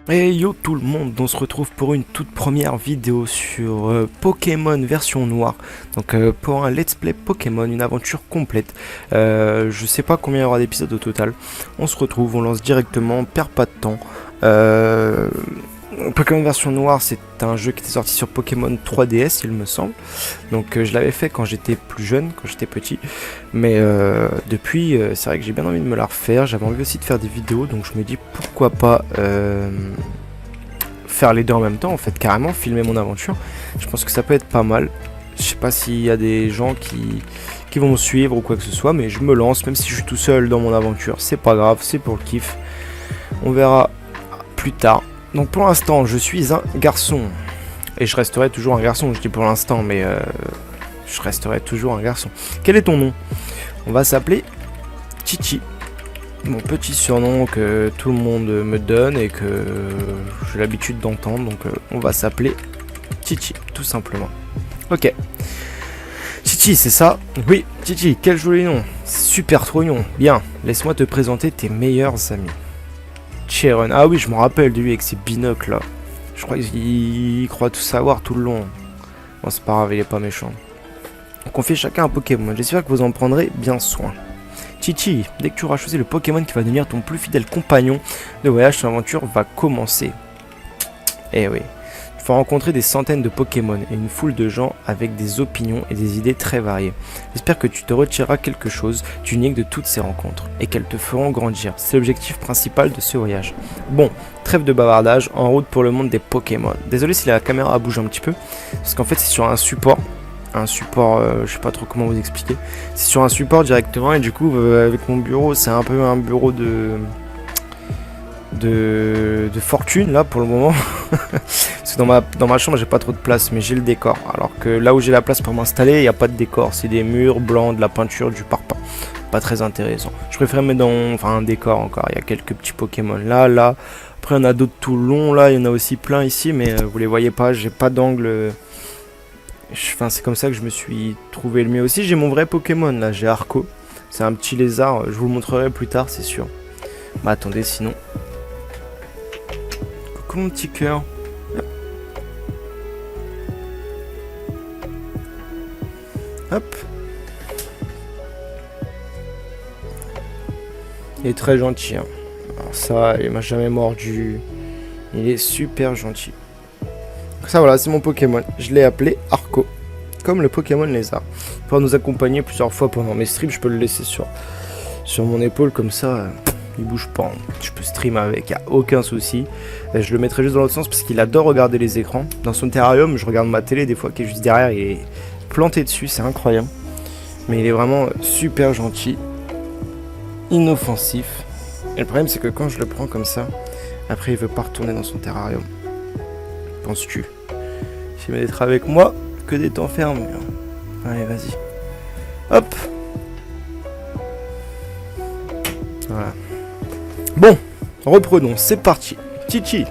Et yo tout le monde, on se retrouve pour une toute première vidéo sur Pokémon version noire. Donc pour un let's play Pokémon, une aventure complète. Je sais pas combien il y aura d'épisodes au total. On se retrouve, on lance directement, on perd pas de temps. Pokémon version noire, c'est un jeu qui était sorti sur Pokémon 3DS il me semble. Donc je l'avais fait quand j'étais plus jeune, quand j'étais petit. Mais depuis, c'est vrai que j'ai bien envie de me la refaire. J'avais envie aussi de faire des vidéos, donc je me dis pourquoi pas faire les deux en même temps, en fait, carrément, filmer mon aventure. Je pense que ça peut être pas mal. Je sais pas s'il y a des gens qui vont me suivre ou quoi que ce soit, mais je me lance, même si je suis tout seul dans mon aventure. C'est pas grave, c'est pour le kiff. On verra plus tard. Donc pour l'instant, je suis un garçon. Et je resterai toujours un garçon, je dis pour l'instant, mais je resterai toujours un garçon. Quel est ton nom? On va s'appeler Chichi. Mon petit surnom que tout le monde me donne et que j'ai l'habitude d'entendre. Donc on va s'appeler Chichi, tout simplement. Ok. Chichi, c'est ça? Oui, Chichi, quel joli nom. Super trop mignon. Bien, laisse-moi te présenter tes meilleurs amis. Cheren, ah oui, je me rappelle de lui avec ses binocles là. Je crois qu'il croit tout savoir tout le long. Bon, c'est pas grave, il est pas méchant. Donc on fait chacun un Pokémon. J'espère que vous en prendrez bien soin. Chichi, dès que tu auras choisi le Pokémon qui va devenir ton plus fidèle compagnon de voyage, ton aventure va commencer. Eh oui. Il faut rencontrer des centaines de Pokémon et une foule de gens avec des opinions et des idées très variées. J'espère que tu te retireras quelque chose d'unique de toutes ces rencontres et qu'elles te feront grandir. C'est l'objectif principal de ce voyage. Bon, trêve de bavardage, en route pour le monde des Pokémon. Désolé si la caméra bouge un petit peu, parce qu'en fait c'est sur un support. Je sais pas trop comment vous expliquer. C'est sur un support directement et du coup avec mon bureau, c'est un peu un bureau de fortune là pour le moment. Parce que dans ma chambre j'ai pas trop de place, mais j'ai le décor. Alors que là où j'ai la place pour m'installer, il n'y a pas de décor. C'est des murs blancs, de la peinture, du parpaing. Pas très intéressant. Je préfère mettre un décor encore. Il y a quelques petits Pokémon là. Après il y en a d'autres tout le long là. Il y en a aussi plein ici, mais vous les voyez pas. J'ai pas d'angle. C'est comme ça que je me suis trouvé le mieux aussi. J'ai mon vrai Pokémon là. J'ai Arco. C'est un petit lézard. Je vous le montrerai plus tard, c'est sûr. Bah attendez, sinon. Coucou mon petit cœur. Hop. Il est très gentil. Hein. Alors ça, il m'a jamais mordu. Il est super gentil. Ça voilà, c'est mon Pokémon. Je l'ai appelé Arco. Comme le Pokémon lézard. Il pourra nous accompagner plusieurs fois pendant mes streams. Je peux le laisser sur mon épaule comme ça. Il bouge pas. Je peux stream avec, y a aucun souci. Je le mettrai juste dans l'autre sens parce qu'il adore regarder les écrans. Dans son terrarium, je regarde ma télé des fois qui est juste derrière. Il est planté dessus, c'est incroyable. Mais il est vraiment super gentil. Inoffensif. Et le problème c'est que quand je le prends comme ça, après il veut pas retourner dans son terrarium. Penses-tu? J'aime d'être avec moi que d'être enfermé. Allez, vas-y. Hop. Voilà. Bon, reprenons, c'est parti. Chichi,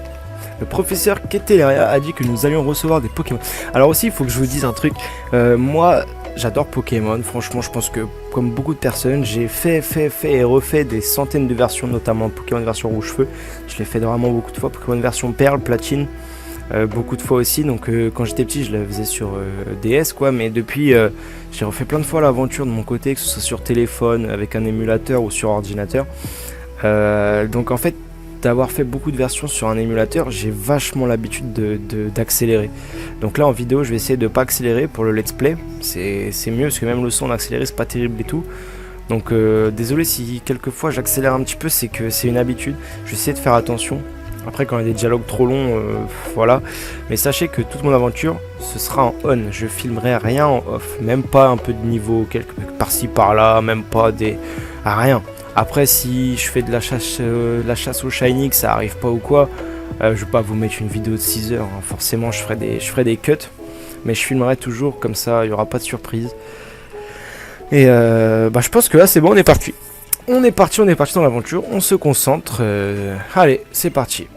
le professeur Keteleria a dit que nous allions recevoir des Pokémon. Alors aussi, il faut que je vous dise un truc. Moi, j'adore Pokémon. Franchement, je pense que comme beaucoup de personnes, j'ai fait et refait des centaines de versions, notamment Pokémon version rouge-feu. Je l'ai fait vraiment beaucoup de fois. Pokémon version perle, platine. Beaucoup de fois aussi, donc quand j'étais petit je la faisais sur DS quoi, mais depuis j'ai refait plein de fois l'aventure de mon côté, que ce soit sur téléphone avec un émulateur ou sur ordinateur. Donc en fait d'avoir fait beaucoup de versions sur un émulateur, j'ai vachement l'habitude d'accélérer. Donc là en vidéo je vais essayer de pas accélérer pour le let's play, c'est mieux parce que même le son accéléré c'est pas terrible et tout. Donc désolé si quelquefois j'accélère un petit peu, c'est que c'est une habitude, je vais essayer de faire attention. Après quand il y a des dialogues trop longs, voilà. Mais sachez que toute mon aventure, ce sera en on. Je filmerai rien en off. Même pas un peu de niveau, quelque par-ci par-là, même pas des... rien. Après si je fais de la chasse au shiny, que ça arrive pas ou quoi, je vais pas vous mettre une vidéo de 6 heures. Hein. Forcément je ferai des cuts. Mais je filmerai toujours, comme ça il n'y aura pas de surprise. Et je pense que là c'est bon, on est parti. On est parti dans l'aventure, on se concentre. Allez, c'est parti.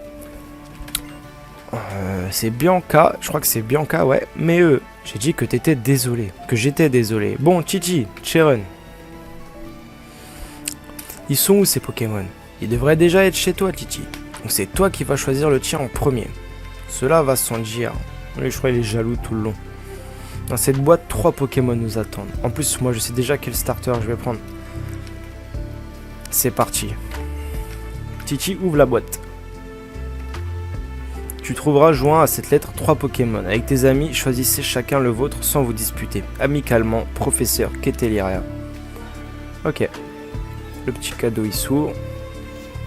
C'est Bianca, je crois que c'est Bianca, ouais. Mais j'ai dit que t'étais désolé, que j'étais désolé. Bon, Chichi, Cheren. Ils sont où ces Pokémon? Ils devraient déjà être chez toi, Chichi. Donc c'est toi qui vas choisir le tien en premier. Cela va sans dire. Lui, je crois qu'il est jaloux tout le long. Dans cette boîte, 3 Pokémon nous attendent. En plus, moi, je sais déjà quel starter je vais prendre. C'est parti. Titi, ouvre la boîte. Tu trouveras joint à cette lettre 3 Pokémon. Avec tes amis, choisissez chacun le vôtre sans vous disputer. Amicalement, professeur Keteliria. Ok. Le petit cadeau, il s'ouvre.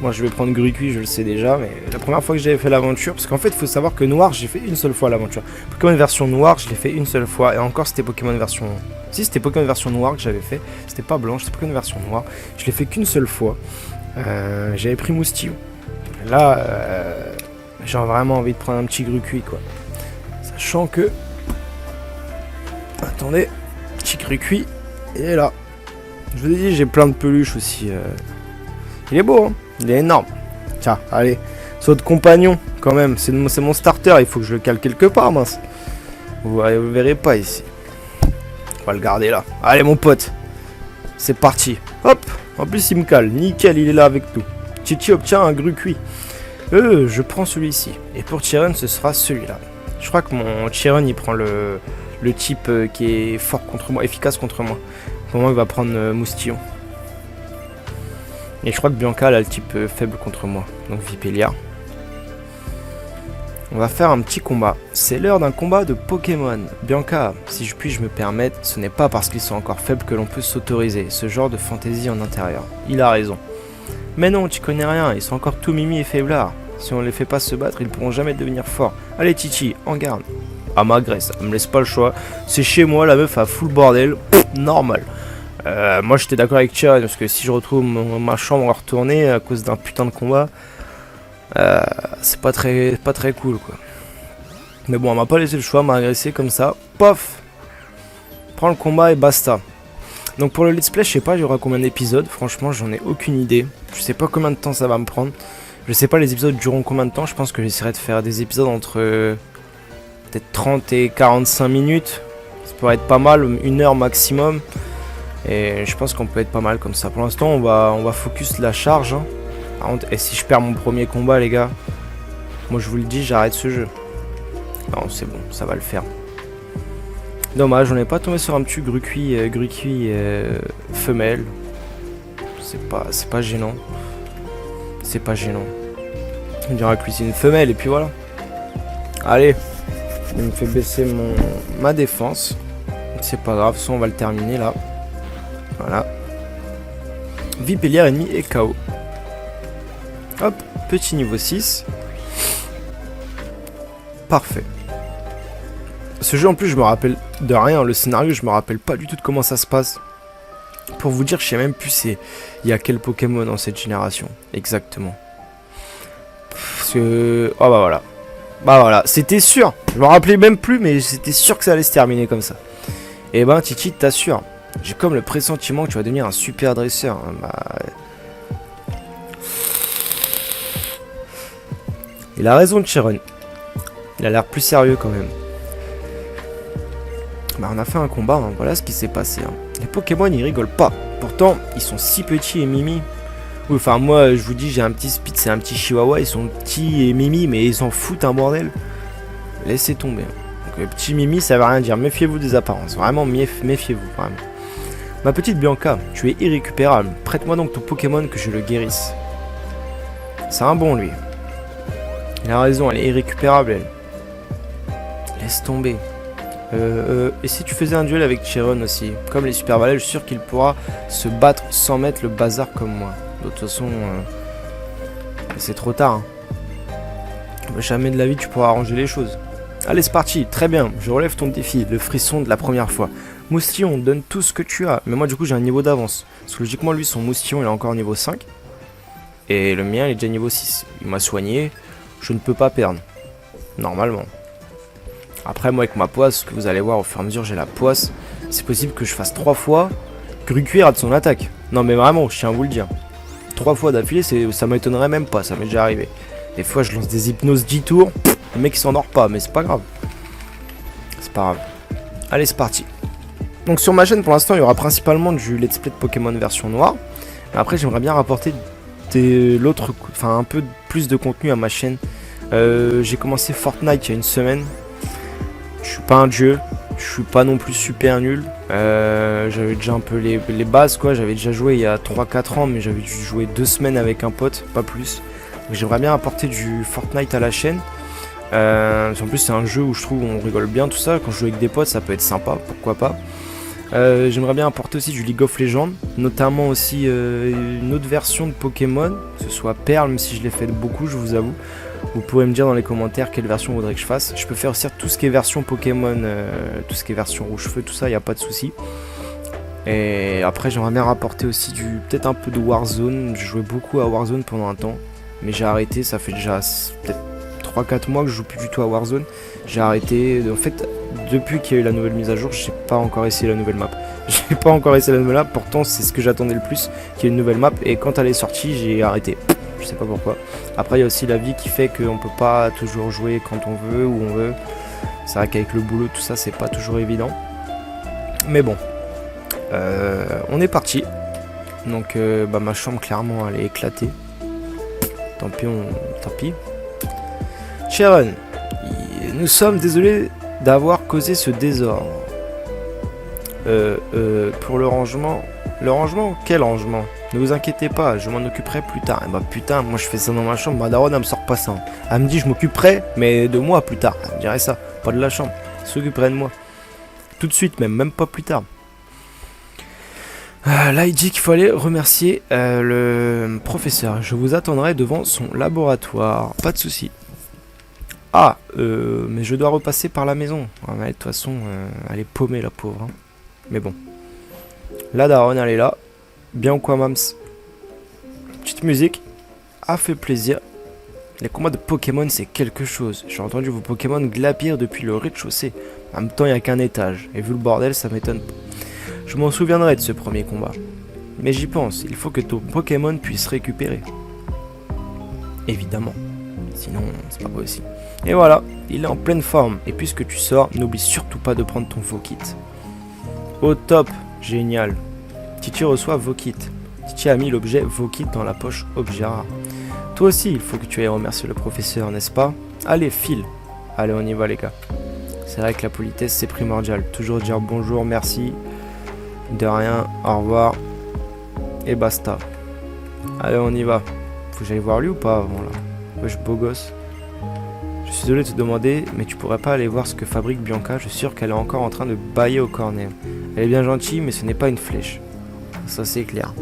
Moi, je vais prendre Gruqui, je le sais déjà, mais la première fois que j'avais fait l'aventure, parce qu'en fait, il faut savoir que Noir, j'ai fait une seule fois l'aventure. Pokémon version Noir, je l'ai fait une seule fois, et encore, c'était Pokémon version... Si, c'était Pokémon version Noir que j'avais fait, c'était pas blanche, c'était Pokémon version Noir. Je l'ai fait qu'une seule fois. J'avais pris Moustillon. Là, j'ai vraiment envie de prendre un petit Gruqui, quoi. Sachant que... Attendez, petit Gruqui, et là. Je vous ai dit, j'ai plein de peluches aussi. Il est beau, hein. Il est énorme. Tiens, allez. Saut de compagnon, quand même. C'est mon starter. Il faut que je le cale quelque part, mince. Vous le verrez pas ici. On va le garder là. Allez, mon pote. C'est parti. Hop. En plus, il me cale. Nickel, il est là avec nous. Titi obtient un Gruqui. Je prends celui-ci. Et pour Chiron, ce sera celui-là. Je crois que mon Chiron, il prend le type qui est fort contre moi, efficace contre moi. Pour moi, il va prendre Moustillon. Et je crois que Bianca, elle a le type faible contre moi. Donc Vipélia. On va faire un petit combat. C'est l'heure d'un combat de Pokémon. Bianca, si je puis me permettre, ce n'est pas parce qu'ils sont encore faibles que l'on peut s'autoriser ce genre de fantaisie en intérieur. Il a raison. Mais non, tu connais rien, ils sont encore tout mimi et faiblards. Si on les fait pas se battre, ils pourront jamais devenir forts. Allez Titi, en garde. Ah m'agresse, ça me laisse pas le choix. C'est chez moi, la meuf a full bordel. Normal. Moi j'étais d'accord avec Chiron parce que si je retrouve ma chambre à retourner à cause d'un putain de combat, c'est pas très cool quoi. Mais bon, elle m'a pas laissé le choix, elle m'a agressé comme ça. Pof. Prends le combat et basta. Donc pour le let's play, je sais pas il y aura combien d'épisodes. Franchement, j'en ai aucune idée. Je sais pas combien de temps ça va me prendre. Je sais pas les épisodes dureront combien de temps. Je pense que j'essaierai de faire des épisodes entre peut-être 30 et 45 minutes. Ça pourrait être pas mal, 1 heure maximum. Et je pense qu'on peut être pas mal comme ça. Pour l'instant, on va focus la charge. Hein. Et si je perds mon premier combat, les gars, moi je vous le dis, j'arrête ce jeu. Non, c'est bon, ça va le faire. Dommage, on n'est pas tombé sur un petit Gruqui femelle. C'est pas gênant. C'est pas gênant. On dirait que lui c'est une femelle et puis voilà. Allez, il me fait baisser ma défense. C'est pas grave, soit on va le terminer là. Voilà. Vipélia ennemi est KO. Hop, petit niveau 6. Parfait. Ce jeu en plus je me rappelle de rien, le scénario je me rappelle pas du tout de comment ça se passe. Pour vous dire, je sais même plus il y a quel Pokémon dans cette génération. Exactement. Parce que... Oh bah voilà. Bah voilà, c'était sûr. Je me rappelais même plus, mais c'était sûr que ça allait se terminer comme ça. Et ben Titi, t'assure. J'ai comme le pressentiment que tu vas devenir un super dresseur. Bah... Il a raison, Chiron. Il a l'air plus sérieux quand même. Bah on a fait un combat, hein. Voilà ce qui s'est passé. Hein. Les Pokémon ils rigolent pas. Pourtant ils sont si petits et mimi. Oui, enfin moi je vous dis j'ai un petit Spitz, c'est un petit Chihuahua, ils sont petits et mimi mais ils s'en foutent un bordel. Laissez tomber. Donc le petit mimi ça veut rien dire, méfiez-vous des apparences, vraiment méfiez-vous vraiment. Ma petite Bianca, tu es irrécupérable. Prête-moi donc ton Pokémon que je le guérisse. C'est un bon lui. Il a raison, elle est irrécupérable elle. Laisse tomber. Et si tu faisais un duel avec Chiron aussi, comme les super valets, je suis sûr qu'il pourra se battre sans mettre le bazar comme moi. De toute façon, c'est trop tard. Hein. Jamais de la vie tu pourras arranger les choses. Allez, c'est parti, très bien, je relève ton défi, le frisson de la première fois. Moustillon, donne tout ce que tu as. Mais moi du coup j'ai un niveau d'avance. Parce que logiquement lui son Moustillon il est encore niveau 5. Et le mien il est déjà niveau 6. Il m'a soigné, je ne peux pas perdre. Normalement. Après moi avec ma poisse, ce que vous allez voir au fur et à mesure j'ai la poisse, c'est possible que je fasse 3 fois Gruqui rate son attaque. Non mais vraiment, je tiens à vous le dire. 3 fois d'affilée, ça m'étonnerait même pas, ça m'est déjà arrivé. Des fois je lance des hypnoses 10 tours, le mec il s'endort pas, mais c'est pas grave. C'est pas grave. Allez c'est parti. Donc sur ma chaîne pour l'instant il y aura principalement du let's play de Pokémon version noire. Mais après j'aimerais bien rapporter un peu plus de contenu à ma chaîne. J'ai commencé Fortnite il y a une semaine. Je suis pas un dieu, je suis pas non plus super nul. J'avais déjà un peu les bases quoi. J'avais déjà joué il y a 3-4 ans, mais j'avais dû jouer 2 semaines avec un pote, pas plus. J'aimerais bien apporter du Fortnite à la chaîne. En plus c'est un jeu où je trouve on rigole bien tout ça. Quand je joue avec des potes ça peut être sympa, pourquoi pas. J'aimerais bien apporter aussi du League of Legends, notamment aussi une autre version de Pokémon, que ce soit Perle, même si je l'ai fait beaucoup, je vous avoue. Vous pourrez me dire dans les commentaires quelle version vous voudrez que je fasse. Je peux faire aussi tout ce qui est version Pokémon, tout ce qui est version rouge-feu, tout ça, il n'y a pas de souci. Et après j'aimerais bien rapporter aussi peut-être un peu de Warzone. Je jouais beaucoup à Warzone pendant un temps, mais j'ai arrêté, ça fait déjà peut-être 3-4 mois que je joue plus du tout à Warzone. J'ai arrêté, en fait depuis qu'il y a eu la nouvelle mise à jour, j'ai pas encore essayé la nouvelle map. J'ai pas encore essayé la nouvelle map, pourtant c'est ce que j'attendais le plus, qu'il y ait une nouvelle map, et quand elle est sortie j'ai arrêté. Je sais pas pourquoi. Après il y a aussi la vie qui fait qu'on peut pas toujours jouer quand on veut, où on veut. C'est vrai qu'avec le boulot tout ça c'est pas toujours évident. Mais bon. On est parti. Donc ma chambre clairement elle est éclatée. Tant pis. Sharon, nous sommes désolés d'avoir causé ce désordre. Pour le rangement. Le rangement? Quel rangement? Ne vous inquiétez pas, je m'en occuperai plus tard. Et bah putain, moi je fais ça dans ma chambre, ma daronne elle me sort pas ça. Elle me dit je m'occuperai, mais de moi plus tard. Elle me dirait ça, pas de la chambre. Elle s'occuperait de moi. Tout de suite même pas plus tard. Là il dit qu'il faut aller remercier le professeur. Je vous attendrai devant son laboratoire. Pas de souci. Ah, mais je dois repasser par la maison. Ah, mais de toute façon, elle est paumée la pauvre. Hein. Mais bon. La daronne, elle est là. Bien ou quoi, Mams? Petite musique. A fait plaisir. Les combats de Pokémon, c'est quelque chose. J'ai entendu vos Pokémon glapir depuis le rez-de-chaussée. En même temps, il n'y a qu'un étage. Et vu le bordel, ça m'étonne pas. Je m'en souviendrai de ce premier combat. Mais j'y pense, il faut que ton Pokémon puisse récupérer. Évidemment. Sinon, c'est pas possible. Et voilà, il est en pleine forme. Et puisque tu sors, n'oublie surtout pas de prendre ton Vokit. Au top, génial. Titi reçoit Vokit. Titi a mis l'objet Vokit dans la poche objet rare. Toi aussi, il faut que tu ailles remercier le professeur, n'est-ce pas? Allez, file. Allez, on y va les gars. C'est vrai que la politesse c'est primordial. Toujours dire bonjour, merci. De rien, au revoir. Et basta. Allez, on y va. Faut que j'aille voir lui ou pas avant là? Wesh, beau gosse. Je suis désolé de te demander, mais tu pourrais pas aller voir ce que fabrique Bianca? Je suis sûr qu'elle est encore en train de bâiller au cornet. Elle est bien gentille, mais ce n'est pas une flèche. Ça c'est clair.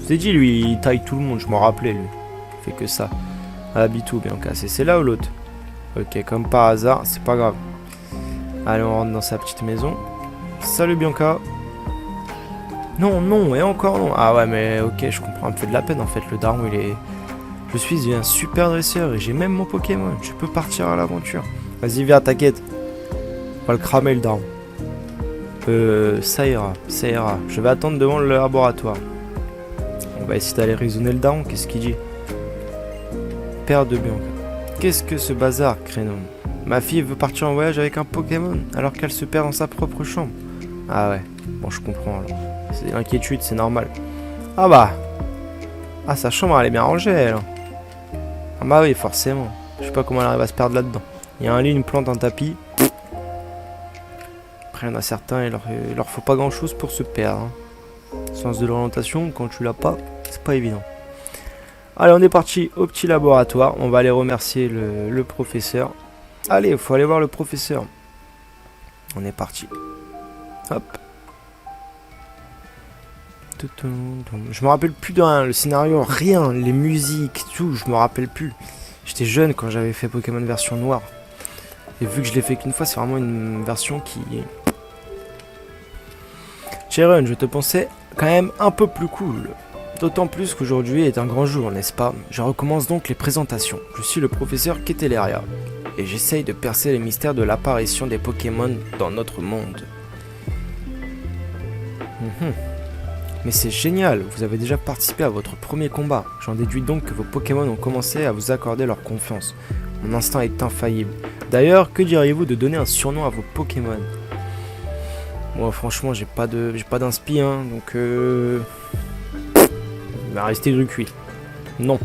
Je t'ai dit, lui, il taille tout le monde, je m'en rappelais, lui. Il fait que ça. Elle habite où, Bianca? C'est là ou l'autre? Ok, comme par hasard, c'est pas grave. Allez, on rentre dans sa petite maison. Salut, Bianca. Non, et encore non. Ah ouais, mais ok, je comprends un peu de la peine, en fait. Le daron, il est... Je suis un super dresseur et j'ai même mon Pokémon. Je peux partir à l'aventure. Vas-y, viens, t'inquiète. On va le cramer, le daron. Ça ira. Je vais attendre devant le laboratoire. On va essayer d'aller raisonner le daron. Qu'est-ce qu'il dit? Père de Bianca. Qu'est-ce que ce bazar, créneau? Ma fille veut partir en voyage avec un Pokémon alors qu'elle se perd dans sa propre chambre. Ah ouais, bon je comprends alors. C'est l'inquiétude, c'est normal. Ah bah. Ah, sa chambre elle est bien rangée elle. Ah bah oui, forcément. Je sais pas comment elle arrive à se perdre là-dedans. Il y a un lit, une plante, un tapis. Après il y en a certains, il leur faut pas grand chose pour se perdre. Hein. Sens de l'orientation, quand tu l'as pas, c'est pas évident. Allez, on est parti au petit laboratoire. On va aller remercier le professeur. Allez, il faut aller voir le professeur. On est parti. Hop. Je me rappelle plus de rien. Le scénario, rien. Les musiques, tout. Je me rappelle plus. J'étais jeune quand j'avais fait Pokémon version noire. Et vu que je l'ai fait qu'une fois, c'est vraiment une version qui... Sharon, je te pensais quand même un peu plus cool. D'autant plus qu'aujourd'hui est un grand jour, n'est-ce pas? Je recommence donc les présentations. Je suis le professeur Keteleria. Et j'essaye de percer les mystères de l'apparition des Pokémon dans notre monde. Mais c'est génial, vous avez déjà participé à votre premier combat. J'en déduis donc que vos Pokémon ont commencé à vous accorder leur confiance. Mon instinct est infaillible. D'ailleurs, que diriez-vous de donner un surnom à vos Pokémon? Moi franchement j'ai pas d'inspi, hein, donc Il va rester du cuit. Non.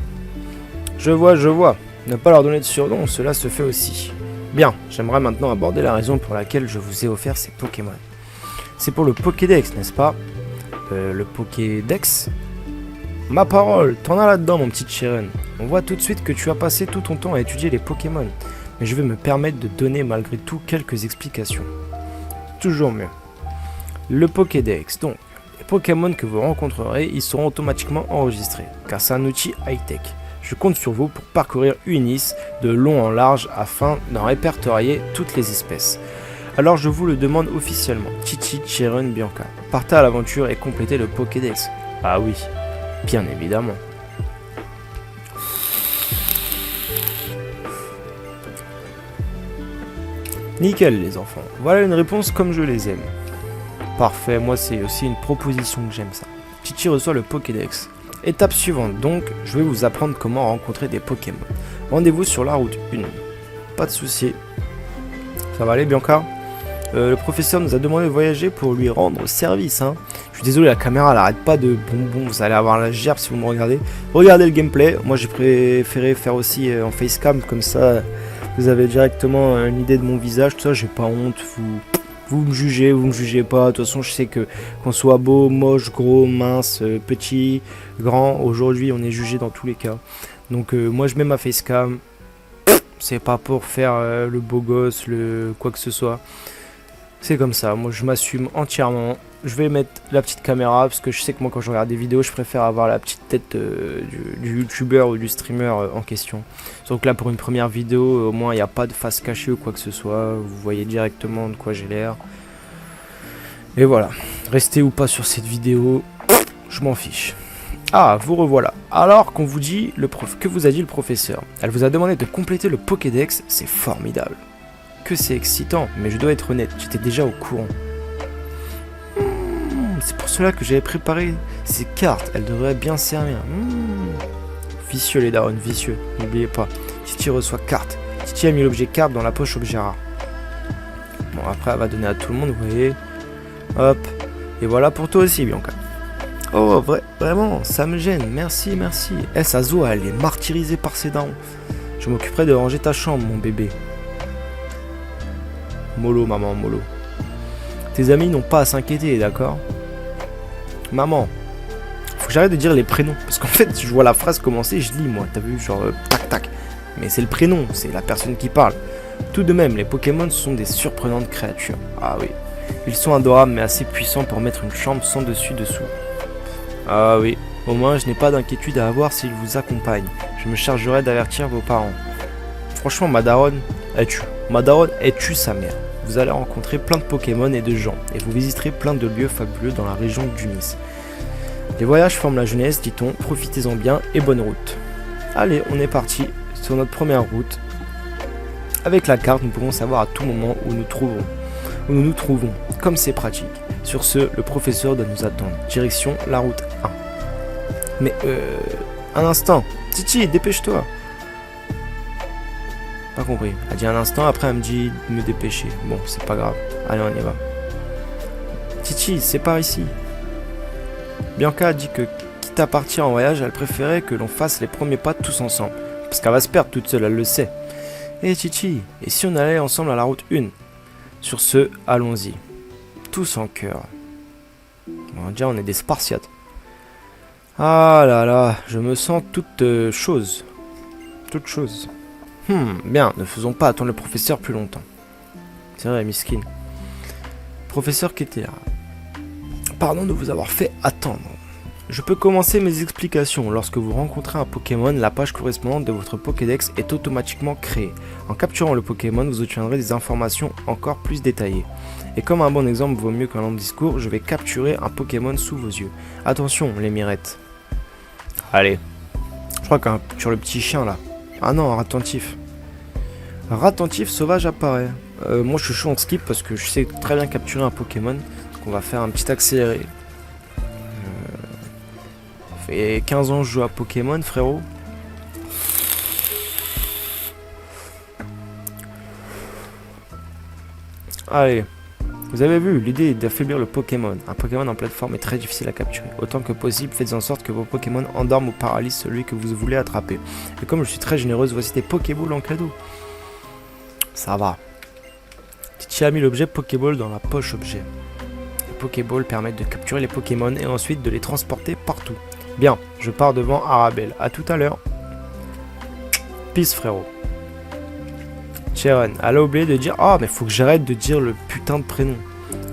Je vois. Ne pas leur donner de surnom, cela se fait aussi. Bien, j'aimerais maintenant aborder la raison pour laquelle je vous ai offert ces Pokémon. C'est pour le Pokédex, n'est-ce pas? Le Pokédex? Ma parole, t'en as là-dedans, mon petit Chiron. On voit tout de suite que tu as passé tout ton temps à étudier les Pokémon. Mais je vais me permettre de donner malgré tout quelques explications. Toujours mieux. Le Pokédex, donc, les Pokémon que vous rencontrerez, ils seront automatiquement enregistrés, car c'est un outil high-tech. Je compte sur vous pour parcourir Unis de long en large afin d'en répertorier toutes les espèces. Alors je vous le demande officiellement, Titi, Chiron, Bianca, partez à l'aventure et complétez le Pokédex. Ah oui, bien évidemment. Nickel les enfants, voilà une réponse comme je les aime. Parfait, moi c'est aussi une proposition que j'aime ça. Titi reçoit le Pokédex. Étape suivante donc, je vais vous apprendre comment rencontrer des Pokémon. Rendez-vous sur la route 1. Pas de soucis. Ça va aller Bianca? Le professeur nous a demandé de voyager pour lui rendre service. Hein. Je suis désolé, la caméra elle arrête pas de bonbon, vous allez avoir la gerbe si vous me regardez. Regardez le gameplay, moi j'ai préféré faire aussi en facecam, comme ça vous avez directement une idée de mon visage, tout ça, j'ai pas honte, vous me jugez, vous me jugez pas, de toute façon je sais que qu'on soit beau, moche, gros, mince, petit, grand, aujourd'hui on est jugé dans tous les cas. Donc moi je mets ma facecam, c'est pas pour faire le beau gosse, le quoi que ce soit. C'est comme ça, moi je m'assume entièrement. Je vais mettre la petite caméra parce que je sais que moi quand je regarde des vidéos je préfère avoir la petite tête du youtubeur ou du streamer en question. Donc là pour une première vidéo au moins il n'y a pas de face cachée ou quoi que ce soit. Vous voyez directement de quoi j'ai l'air. Et voilà, restez ou pas sur cette vidéo, je m'en fiche. Ah, vous revoilà. Alors qu'on vous dit, que vous a dit le professeur? Elle vous a demandé de compléter le Pokédex, c'est formidable. Que c'est excitant, mais je dois être honnête, j'étais déjà au courant. C'est pour cela que j'avais préparé ces cartes, elles devraient bien servir. Vicieux les darons, vicieux, n'oubliez pas. Titi reçoit carte. Titi a mis l'objet carte dans la poche objet rare. Bon, après elle va donner à tout le monde, vous voyez. Hop, et voilà pour toi aussi Bianca. Oh, vraiment, ça me gêne, merci. Sa Zo, elle est martyrisée par ses darons. Je m'occuperai de ranger ta chambre, mon bébé. Mollo, maman, mollo. Tes amis n'ont pas à s'inquiéter, d'accord? Maman, faut que j'arrête de dire les prénoms. Parce qu'en fait, je vois la phrase commencer, je lis, moi. T'as vu, genre, tac, tac. Mais c'est le prénom, c'est la personne qui parle. Tout de même, les Pokémon sont des surprenantes créatures. Ah oui. Ils sont adorables, mais assez puissants pour mettre une chambre sans dessus-dessous. Ah oui. Au moins, je n'ai pas d'inquiétude à avoir s'ils vous accompagnent. Je me chargerai d'avertir vos parents. Franchement, ma daronne, elle tue sa mère. Vous allez rencontrer plein de Pokémon et de gens, et vous visiterez plein de lieux fabuleux dans la région d'Unis. Les voyages forment la jeunesse, dit-on, profitez-en bien et bonne route. Allez, on est parti sur notre première route. Avec la carte, nous pourrons savoir à tout moment où nous nous trouvons, comme c'est pratique. Sur ce, le professeur doit nous attendre. Direction la route 1. Mais un instant, Titi, dépêche-toi. Pas compris. Elle dit un instant, après elle me dit de me dépêcher. Bon, c'est pas grave. Allez, on y va. Titi, c'est par ici. Bianca a dit que, quitte à partir en voyage, elle préférait que l'on fasse les premiers pas tous ensemble. Parce qu'elle va se perdre toute seule, elle le sait. Eh Titi, et si on allait ensemble à la route 1? Sur ce, allons-y. Tous en cœur. Bon, déjà, on est des Spartiates. Ah là là, je me sens toute chose. Toute chose. Bien, ne faisons pas attendre le professeur plus longtemps. C'est vrai, miskin. Professeur qui était là. Pardon de vous avoir fait attendre. Je peux commencer mes explications. Lorsque vous rencontrez un Pokémon, la page correspondante de votre Pokédex est automatiquement créée. En capturant le Pokémon, vous obtiendrez des informations encore plus détaillées. Et comme un bon exemple vaut mieux qu'un long discours, je vais capturer un Pokémon sous vos yeux. Attention, les mirettes. Allez. Je crois qu'un sur le petit chien là. Ah non, un Ratentif. Un Ratentif sauvage apparaît. Moi je suis chaud en skip parce que je sais très bien capturer un Pokémon. Donc on va faire un petit accéléré. Ça fait 15 ans que je joue à Pokémon, frérot. Allez. Vous avez vu, l'idée est d'affaiblir le Pokémon. Un Pokémon en plateforme est très difficile à capturer. Autant que possible, faites en sorte que vos Pokémon endorment ou paralysent celui que vous voulez attraper. Et comme je suis très généreuse, voici des Pokéballs en cadeau. Ça va. Titi a mis l'objet Pokéball dans la poche objet. Les Pokéballs permettent de capturer les Pokémon et ensuite de les transporter partout. Bien, je pars devant Arabelle. A tout à l'heure. Peace frérot. Cheren, elle a oublié de dire... Ah, mais faut que j'arrête de dire le putain de prénom.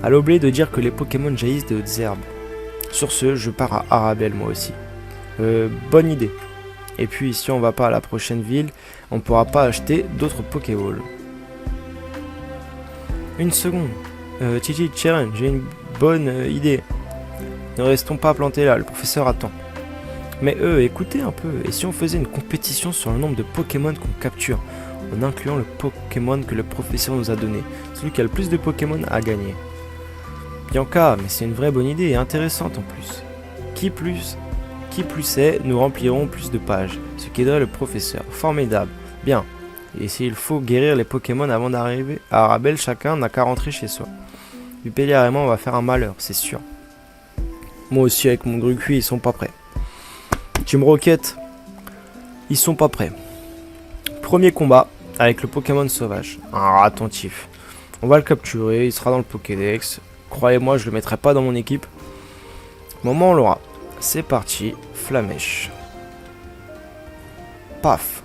Elle a oublié de dire que les Pokémon jaillissent des hautes herbes. Sur ce, je pars à Arabelle moi aussi. Bonne idée. Et puis si on va pas à la prochaine ville, on pourra pas acheter d'autres Pokéballs. Une seconde. Titi, Cheren, j'ai une bonne idée. Ne restons pas plantés là, le professeur attend. Mais écoutez un peu, et si on faisait une compétition sur le nombre de Pokémon qu'on capture, en incluant le Pokémon que le professeur nous a donné. Celui qui a le plus de Pokémon a gagné. Bianca, mais c'est une vraie bonne idée et intéressante en plus. Qui plus est, nous remplirons plus de pages, ce qui aiderait le professeur. Formidable. Bien. Et s'il faut guérir les Pokémon avant d'arriver à Arabelle, chacun n'a qu'à rentrer chez soi. Upélia et moi, on va faire un malheur, c'est sûr. Moi aussi, avec mon Grucuit, ils sont pas prêts. Team Rocket, ils sont pas prêts. Premier combat avec le Pokémon sauvage, un rat attentif. On va le capturer, il sera dans le Pokédex. Croyez-moi, je le mettrai pas dans mon équipe. Moment on l'aura. C'est parti, Flamèche. Paf.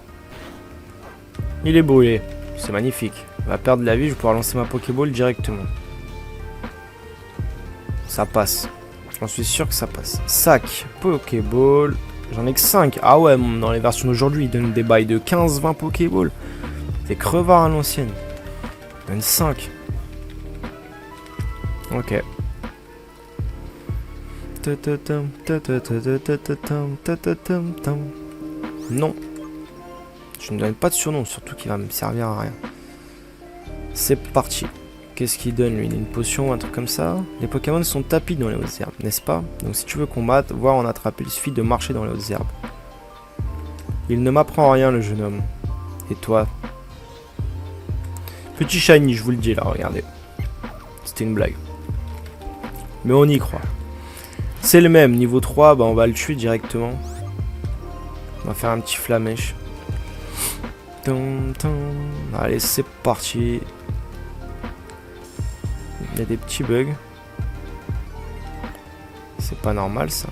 Il est brûlé, c'est magnifique. Il va perdre la vie, je vais pouvoir lancer ma Pokéball directement. Ça passe. J'en suis sûr que ça passe. Sac, Pokéball. J'en ai que 5. Ah ouais, dans les versions d'aujourd'hui, ils donnent des bails de 15-20 Pokéballs. C'est crevard à l'ancienne. Ils donnent 5. Ok. Non. Je ne donne pas de surnom, surtout qu'il va me servir à rien. C'est parti. Qu'est-ce qu'il donne lui? Une potion ou un truc comme ça? Les Pokémon sont tapis dans les hautes herbes, n'est-ce pas? Donc si tu veux combattre, voire en attraper, il suffit de marcher dans les hautes herbes. Il ne m'apprend rien le jeune homme. Et toi? Petit shiny, je vous le dis là, regardez. C'était une blague. Mais on y croit. C'est le même, niveau 3, bah on va le tuer directement. On va faire un petit flamèche. Allez, c'est parti. Il y a des petits bugs. C'est pas normal ça.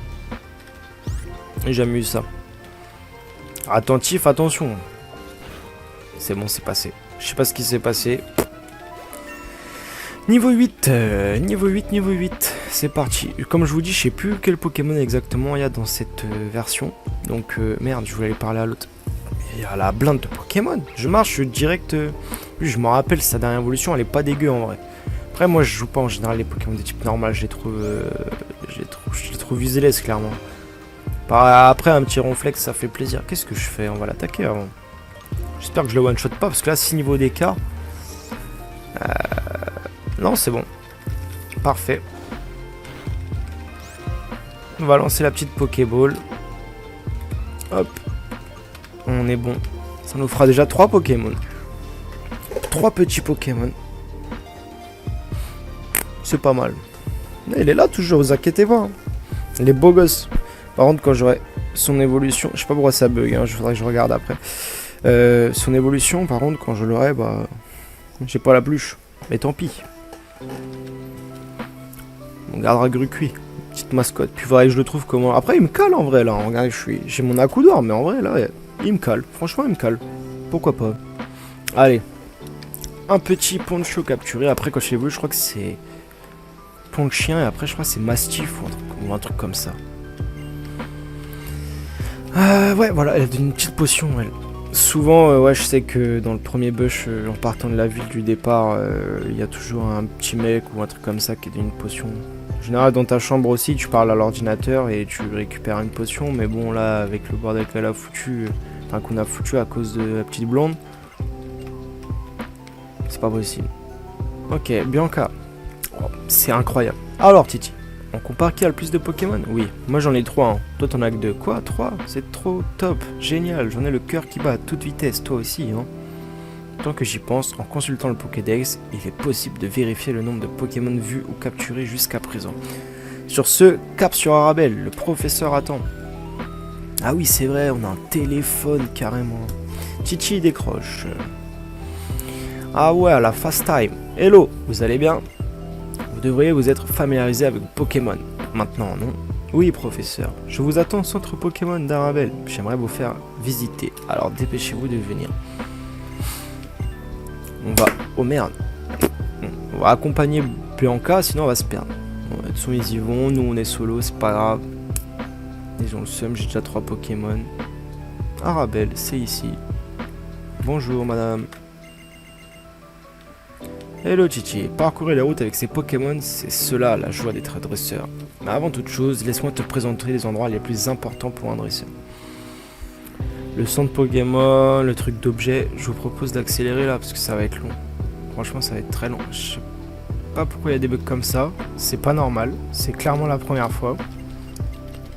J'ai jamais eu ça. Attentif, attention. C'est bon, c'est passé. Je sais pas ce qui s'est passé. Niveau 8, niveau 8. C'est parti. Comme je vous dis, je sais plus quel Pokémon exactement il y a dans cette version. Donc, merde, je voulais aller parler à l'autre. Il y a la blinde de Pokémon. Je marche direct. Lui, je me rappelle, sa dernière évolution, elle est pas dégueu en vrai. Après, moi, je joue pas en général les Pokémon de type normal. Je les trouve useless, clairement. Après, un petit ronflex, ça fait plaisir. Qu'est-ce que je fais? On va l'attaquer avant. J'espère que je le one-shot pas, parce que là, 6 niveaux d'écart. Non, c'est bon. Parfait. On va lancer la petite Pokéball. Hop. On est bon. Ça nous fera déjà 3 Pokémon. 3 petits Pokémon. C'est pas mal. Il est là toujours, vous inquiétez pas. Hein. Il est beau gosse. Par contre, quand j'aurai son évolution... Je sais pas pourquoi ça bug, hein, je voudrais que je regarde après. Son évolution, par contre, quand je l'aurai, bah... J'ai pas la pluche. Mais tant pis. On gardera Grucuit. Petite mascotte. Puis il faudrait que je le trouve comment... Après, il me cale en vrai, là. Regardez, j'ai mon accoudoir, mais en vrai, là, il me cale. Franchement, il me cale. Pourquoi pas. Allez. Un petit poncho capturé. Après, quand je l'ai vu, je crois que c'est... Ponchien. Et après, je crois que c'est Mastiff ou un truc comme ça. Ouais, voilà. Elle a une petite potion, elle. Souvent, ouais, je sais que dans le premier bush, en partant de la ville du départ, il y a toujours un petit mec ou un truc comme ça qui donne une potion. En général, dans ta chambre aussi, tu parles à l'ordinateur et tu récupères une potion. Mais bon, là, avec le bordel qu'elle a foutu, enfin qu'on a foutu à cause de la petite blonde, c'est pas possible. Ok, Bianca. Oh, c'est incroyable. Alors, Titi, on compare qui a le plus de Pokémon? Oui, moi j'en ai 3. Hein. Toi, t'en as que 2. Quoi? 3? C'est trop top. Génial. J'en ai le cœur qui bat à toute vitesse. Toi aussi, hein. maintenant que j'y pense, en consultant le Pokédex, il est possible de vérifier le nombre de Pokémon vus ou capturés jusqu'à présent. Sur ce, cap sur Arabelle, le professeur attend. Ah oui, c'est vrai, on a un téléphone carrément. Chichi décroche. Ah ouais, la fast time. Hello, vous allez bien? Vous devriez vous être familiarisé avec Pokémon. Maintenant, non? Oui, professeur. Je vous attends au centre Pokémon d'Arabelle. J'aimerais vous faire visiter. Alors dépêchez-vous de venir. On va... Oh merde. On va accompagner Bianca, sinon on va se perdre. Bon, de toute façon, ils y vont. Nous, on est solo, c'est pas grave. Ils ont le seum, j'ai déjà 3 Pokémon. Arabelle, c'est ici. Bonjour, madame. Hello Chichi, parcourir les routes avec ces Pokémon, c'est cela la joie d'être dresseur. Mais avant toute chose, laisse-moi te présenter les endroits les plus importants pour un dresseur. Le centre Pokémon, le truc d'objet, je vous propose d'accélérer là parce que ça va être long. Franchement, ça va être très long. Je sais pas pourquoi il y a des bugs comme ça, c'est pas normal, c'est clairement la première fois.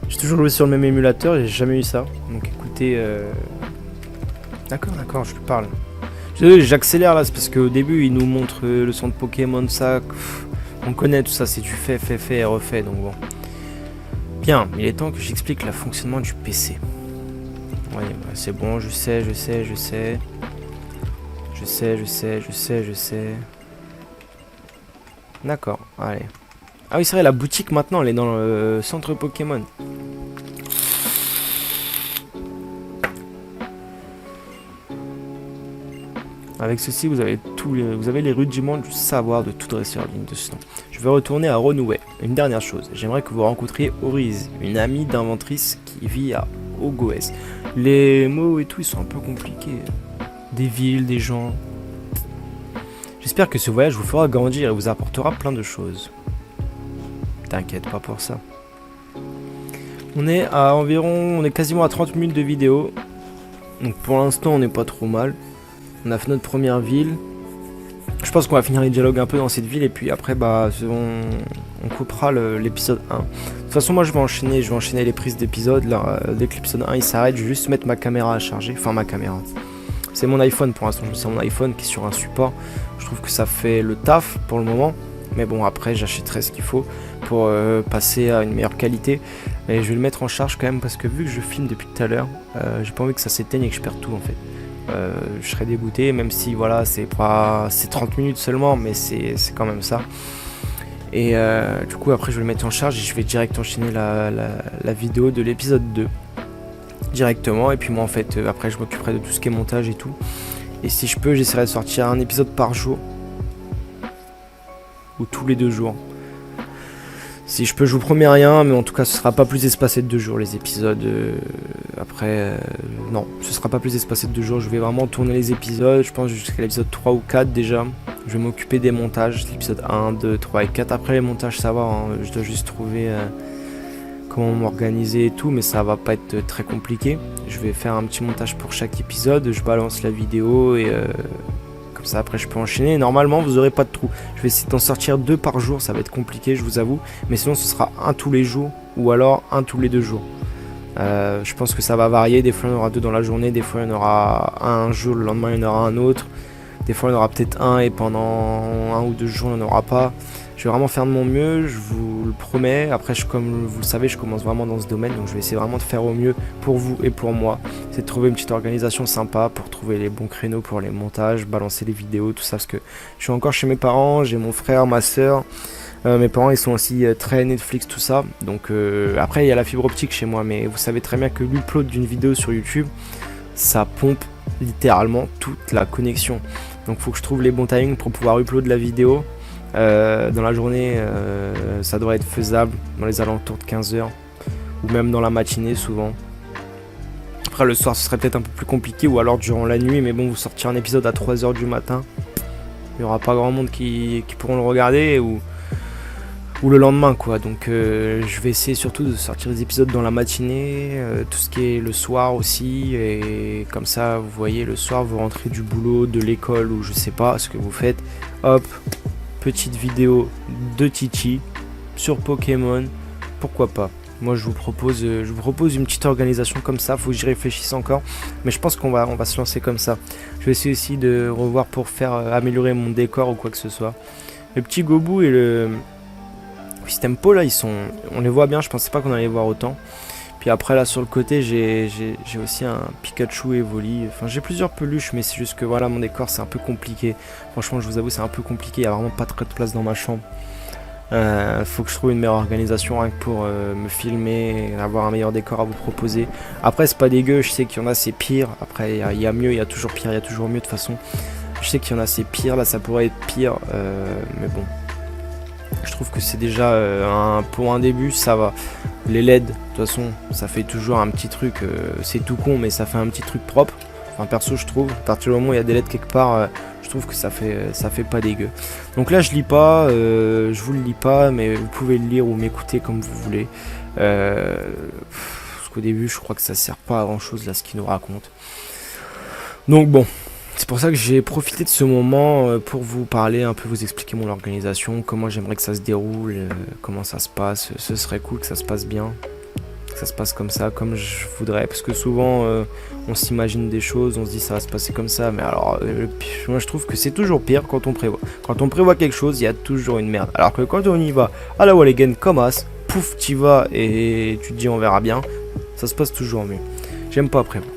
J'ai toujours joué sur le même émulateur et j'ai jamais eu ça. Donc écoutez, D'accord, je lui parle. J'accélère là, c'est parce qu'au début il nous montre le centre Pokémon, ça, on connaît tout ça, c'est du fait et refait, donc bon. Bien, il est temps que j'explique le fonctionnement du PC. Ouais, bah, c'est bon, je sais. D'accord, allez. Ah oui, c'est vrai, la boutique maintenant, elle est dans le centre Pokémon. Avec ceci, vous avez les rudiments du savoir de tout dresseur digne de ce nom. Je vais retourner à Renouet. Une dernière chose, j'aimerais que vous rencontriez Oriz, une amie d'inventrice qui vit à Ogoès. Les mots et tout, ils sont un peu compliqués. Des villes, des gens. J'espère que ce voyage vous fera grandir et vous apportera plein de choses. T'inquiète pas pour ça. On est quasiment à 30 minutes de vidéo. Donc pour l'instant, on n'est pas trop mal. On a fait notre première ville. Je pense qu'on va finir les dialogues un peu dans cette ville et puis après bah on coupera l'épisode 1. De toute façon moi je vais enchaîner les prises d'épisodes. Dès que l'épisode 1 il s'arrête, je vais juste mettre ma caméra à charger. Enfin ma caméra. C'est mon iPhone pour l'instant, c'est mon iPhone qui est sur un support. Je trouve que ça fait le taf pour le moment. Mais bon après j'achèterai ce qu'il faut pour passer à une meilleure qualité. Et je vais le mettre en charge quand même parce que vu que je filme depuis tout à l'heure, j'ai pas envie que ça s'éteigne et que je perde tout en fait. Je serais dégoûté, même si voilà c'est 30 minutes seulement, mais c'est quand même ça. Et du coup après je vais le mettre en charge et je vais direct enchaîner la vidéo de l'épisode 2 directement. Et puis moi en fait après je m'occuperai de tout ce qui est montage et tout. Et si je peux, j'essaierai de sortir un épisode par jour ou tous les 2 jours. Si je peux, je vous promets rien, mais en tout cas ce sera pas plus espacé de 2 jours les épisodes. Non, ce sera pas plus espacé de 2 jours. Je vais vraiment tourner les épisodes, je pense jusqu'à l'épisode 3 ou 4 déjà. Je vais m'occuper des montages, l'épisode 1, 2, 3 et 4. Après les montages ça va, hein. Je dois juste trouver comment m'organiser et tout, mais ça va pas être très compliqué. Je vais faire un petit montage pour chaque épisode, je balance la vidéo et comme ça après je peux enchaîner. Normalement vous aurez pas de trou. Je vais essayer d'en sortir 2 par jour, ça va être compliqué je vous avoue, mais sinon ce sera un tous les jours ou alors un tous les 2 jours. Je pense que ça va varier, des fois il y en aura 2 dans la journée, des fois il y en aura un jour, le lendemain il y en aura un autre, des fois il y en aura peut-être un et pendant 1 ou 2 jours il n'y en aura pas. Je vais vraiment faire de mon mieux, je vous le promets. Après comme vous le savez, je commence vraiment dans ce domaine, donc je vais essayer vraiment de faire au mieux pour vous et pour moi. C'est de trouver une petite organisation sympa pour trouver les bons créneaux pour les montages, balancer les vidéos, tout ça, parce que je suis encore chez mes parents, j'ai mon frère, ma soeur. Mes parents ils sont aussi très Netflix tout ça, donc après il y a la fibre optique chez moi, mais vous savez très bien que l'upload d'une vidéo sur YouTube ça pompe littéralement toute la connexion, donc faut que je trouve les bons timings pour pouvoir upload la vidéo. Dans la journée ça devrait être faisable dans les alentours de 15h ou même dans la matinée souvent. Après le soir ce serait peut-être un peu plus compliqué ou alors durant la nuit, mais bon vous sortirez un épisode à 3h du matin, il n'y aura pas grand monde qui pourront le regarder ou le lendemain quoi, donc je vais essayer surtout de sortir des épisodes dans la matinée, tout ce qui est le soir aussi, et comme ça vous voyez le soir vous rentrez du boulot, de l'école ou je sais pas ce que vous faites, hop, petite vidéo de Chichi sur Pokémon, pourquoi pas. Moi je vous propose une petite organisation comme ça, faut que j'y réfléchisse encore, mais je pense qu'on va se lancer comme ça. Je vais essayer aussi de revoir pour faire améliorer mon décor ou quoi que ce soit. Le petit Gobu et le Tempo là, on les voit bien, je pensais pas qu'on allait les voir autant. Puis après là sur le côté j'ai aussi un Pikachu et Evoli, enfin j'ai plusieurs peluches, mais c'est juste que voilà, mon décor c'est un peu compliqué. Franchement je vous avoue c'est un peu compliqué, il y a vraiment pas trop de place dans ma chambre. Faut que je trouve une meilleure organisation rien que pour me filmer, avoir un meilleur décor à vous proposer. Après c'est pas dégueu, je sais qu'il y en a c'est pire, après il y a mieux, il y a toujours pire, il y a toujours mieux de toute façon. Je sais qu'il y en a c'est pire, là ça pourrait être pire, mais bon. Je trouve que c'est déjà pour un début ça va. Les LED de toute façon ça fait toujours un petit truc, c'est tout con mais ça fait un petit truc propre. Enfin perso je trouve, à partir du moment où il y a des LED quelque part, je trouve que ça fait pas dégueu. Donc là je lis pas, je vous le lis pas, mais vous pouvez le lire ou m'écouter comme vous voulez. Parce qu'au début je crois que ça sert pas à grand chose là ce qu'il nous raconte. Donc bon. C'est pour ça que j'ai profité de ce moment pour vous parler, un peu vous expliquer mon organisation, comment j'aimerais que ça se déroule, comment ça se passe. Ce serait cool que ça se passe bien, que ça se passe comme ça, comme je voudrais. Parce que souvent on s'imagine des choses, on se dit ça va se passer comme ça, mais alors moi je trouve que c'est toujours pire quand on prévoit. Quand on prévoit quelque chose, il y a toujours une merde. Alors que quand on y va à la Walligan comme as, pouf, t'y vas et tu te dis on verra bien, ça se passe toujours mieux. J'aime pas prévoir.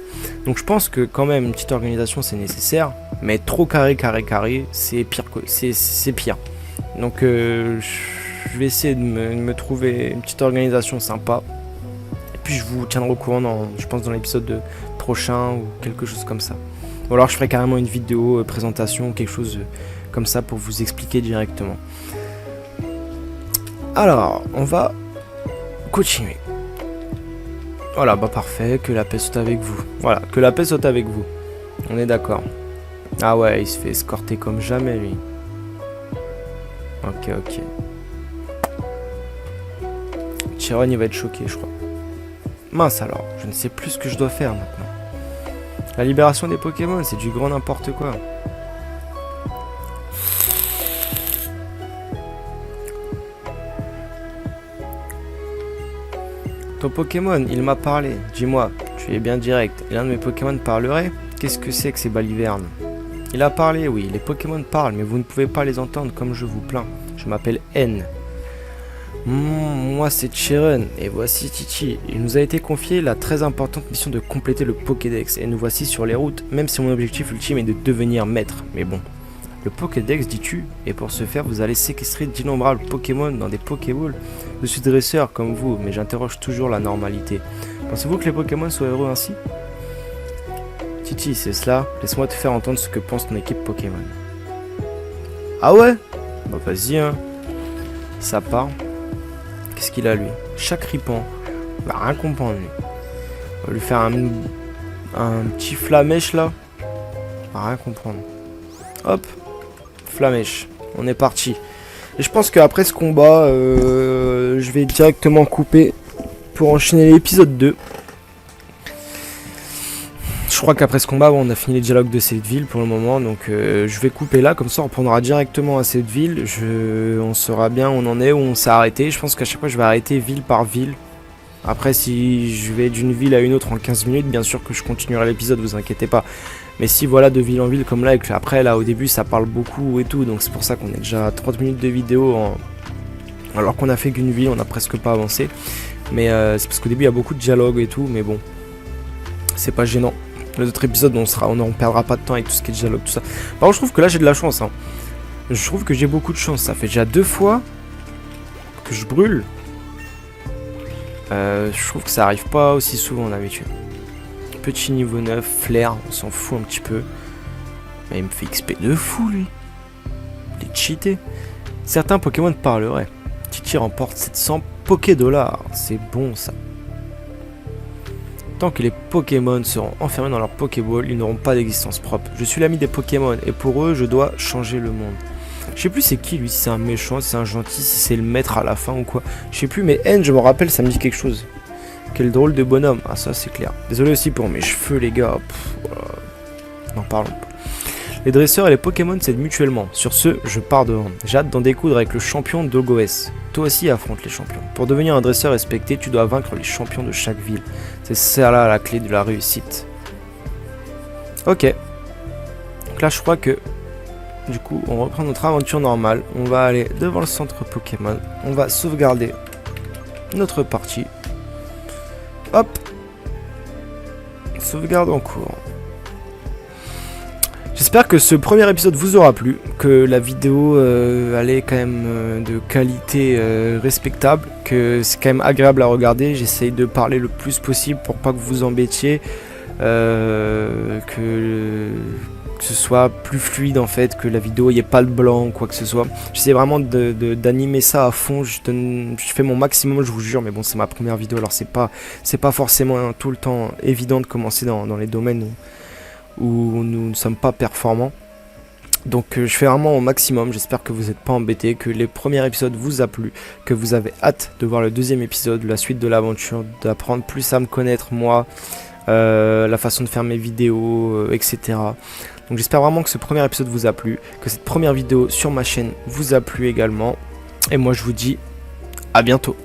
Donc je pense que quand même une petite organisation c'est nécessaire, mais trop carré, c'est pire que c'est pire. Donc je vais essayer de me trouver une petite organisation sympa. Et puis je vous tiendrai au courant je pense dans l'épisode prochain ou quelque chose comme ça. Ou alors je ferai carrément une vidéo présentation, quelque chose comme ça pour vous expliquer directement. Alors on va continuer. Voilà, bah parfait, que la paix soit avec vous. Voilà, que la paix soit avec vous. On est d'accord. Ah ouais, il se fait escorter comme jamais, lui. Ok. Chiron, il va être choqué, je crois. Mince alors, je ne sais plus ce que je dois faire maintenant. La libération des Pokémon, c'est du grand n'importe quoi. Ton Pokémon, il m'a parlé. Dis-moi, tu es bien direct. Et l'un de mes Pokémon parlerait? Qu'est-ce que c'est que ces balivernes? Il a parlé, oui. Les Pokémon parlent, mais vous ne pouvez pas les entendre comme je vous plains. Je m'appelle N. Moi, c'est Chiron. Et voici Titi. Il nous a été confié la très importante mission de compléter le Pokédex. Et nous voici sur les routes, même si mon objectif ultime est de devenir maître. Mais bon. Le Pokédex, dis-tu? Et pour ce faire, vous allez séquestrer d'innombrables Pokémon dans des Pokéballs. Je suis dresseur comme vous, mais j'interroge toujours la normalité. Pensez-vous que les Pokémon soient heureux ainsi? Titi, c'est cela. Laisse-moi te faire entendre ce que pense ton équipe Pokémon. Ah ouais? Bah vas-y, hein. Ça part. Qu'est-ce qu'il a, lui? Chaque ripant. Il va rien comprendre, lui. On va lui faire un petit flamèche, là. Il va rien comprendre. Hop. Flamèche. On est parti. Et je pense qu'après ce combat, je vais directement couper pour enchaîner l'épisode 2. Je crois qu'après ce combat, on a fini les dialogues de cette ville pour le moment. Donc je vais couper là, comme ça on reprendra directement à cette ville. On saura bien où on en est, où on s'est arrêté. Je pense qu'à chaque fois je vais arrêter ville par ville. Après si je vais d'une ville à une autre en 15 minutes, bien sûr que je continuerai l'épisode, vous inquiétez pas. Mais si voilà, de ville en ville comme là, et que après là au début ça parle beaucoup et tout, donc c'est pour ça qu'on est déjà à 30 minutes de vidéo alors qu'on a fait qu'une ville, on a presque pas avancé. Mais c'est parce qu'au début il y a beaucoup de dialogues et tout, mais bon, c'est pas gênant. Les autres épisodes on perdra pas de temps avec tout ce qui est dialogue, tout ça. Par contre je trouve que là j'ai de la chance, hein. Je trouve que j'ai beaucoup de chance, ça fait déjà 2 fois que je brûle. Je trouve que ça arrive pas aussi souvent d'habitude. Petit niveau 9, flair, on s'en fout un petit peu. Mais il me fait XP de fou lui. Il est cheaté. Certains Pokémon parleraient. Titi remporte 700 Poké-dollars. C'est bon ça. Tant que les Pokémon seront enfermés dans leur Pokéball, ils n'auront pas d'existence propre. Je suis l'ami des Pokémon et pour eux, je dois changer le monde. Je sais plus c'est qui lui, si c'est un méchant, si c'est un gentil, si c'est le maître à la fin ou quoi. Je sais plus, mais N, je me rappelle, ça me dit quelque chose. Quel drôle de bonhomme. Ah ça c'est clair. Désolé aussi pour mes cheveux les gars. N'en parlons pas. Les dresseurs et les Pokémon s'aident mutuellement. Sur ce, je pars devant. J'ai hâte d'en découdre avec le champion d'Ogoès. Toi aussi affronte les champions. Pour devenir un dresseur respecté, tu dois vaincre les champions de chaque ville. C'est ça là la clé de la réussite. Ok. Donc là je crois que du coup on reprend notre aventure normale. On va aller devant le centre Pokémon. On va sauvegarder notre partie. Hop. Sauvegarde en cours. J'espère que ce premier épisode vous aura plu, que la vidéo elle est quand même de qualité respectable, que c'est quand même agréable à regarder. J'essaye de parler le plus possible pour pas que vous vous embêtiez, que ce soit plus fluide en fait, que la vidéo il n'y ait pas de blanc ou quoi que ce soit. J'essaie vraiment d'animer ça à fond, je fais mon maximum, je vous jure, mais bon c'est ma première vidéo, alors c'est pas forcément tout le temps évident de commencer dans les domaines où nous ne sommes pas performants. Donc je fais vraiment au maximum, j'espère que vous n'êtes pas embêtés, que les premiers épisodes vous a plu, que vous avez hâte de voir le deuxième épisode, la suite de l'aventure, d'apprendre plus à me connaître moi, la façon de faire mes vidéos, etc. Donc j'espère vraiment que ce premier épisode vous a plu, que cette première vidéo sur ma chaîne vous a plu également. Et moi je vous dis à bientôt.